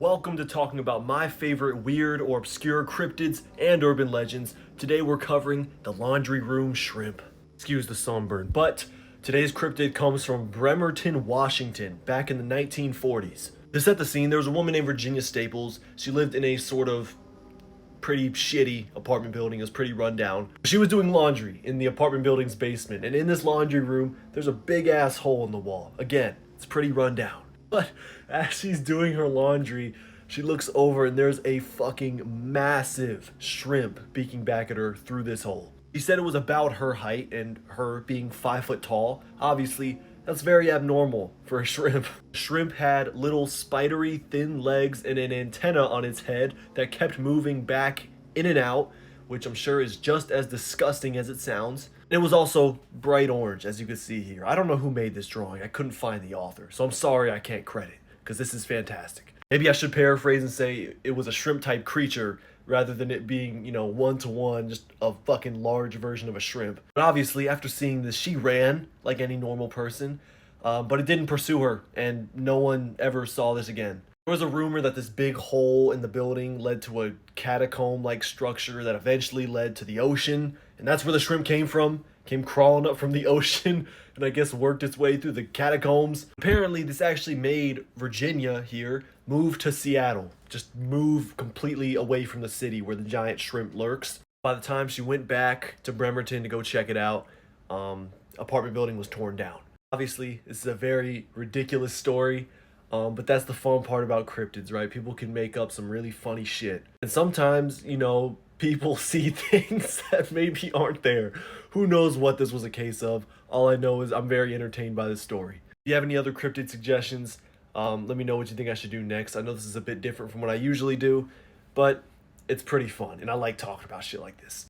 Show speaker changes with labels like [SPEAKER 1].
[SPEAKER 1] Welcome to talking about my favorite weird or obscure cryptids and urban legends. Today we're covering the laundry room shrimp. Excuse the sunburn, but today's cryptid comes from Bremerton, Washington, back in the 1940s. To set the scene, there was a woman named Virginia Staples. She lived in a sort of pretty shitty apartment building. It was pretty run down. She was doing laundry in the apartment building's basement, and in this laundry room, there's a big ass hole in the wall. Again, it's pretty run down. But as she's doing her laundry, she looks over and there's a fucking massive shrimp peeking back at her through this hole. She said it was about her height, and her being 5 foot tall, obviously that's very abnormal for a shrimp. Shrimp had little spidery thin legs and an antenna on its head that kept moving back in and out, which I'm sure is just as disgusting as it sounds. And it was also bright orange, as you can see here. I don't know who made this drawing. I couldn't find the author, so I'm sorry I can't credit, because this is fantastic. Maybe I should paraphrase and say it was a shrimp-type creature, rather than it being, one-to-one, just a fucking large version of a shrimp. But obviously, after seeing this, she ran like any normal person, but it didn't pursue her, and no one ever saw this again. There was a rumor that this big hole in the building led to a catacomb-like structure that eventually led to the ocean, and that's where the shrimp came from. Came crawling up from the ocean and I guess worked its way through the catacombs. Apparently, this actually made Virginia here move to Seattle. Just move completely away from the city where the giant shrimp lurks. By the time she went back to Bremerton to go check it out, apartment building was torn down. Obviously, this is a very ridiculous story. But that's the fun part about cryptids, right? People can make up some really funny shit. And sometimes, people see things that maybe aren't there. Who knows what this was a case of? All I know is I'm very entertained by this story. If you have any other cryptid suggestions, let me know what you think I should do next. I know this is a bit different from what I usually do, but it's pretty fun, and I like talking about shit like this.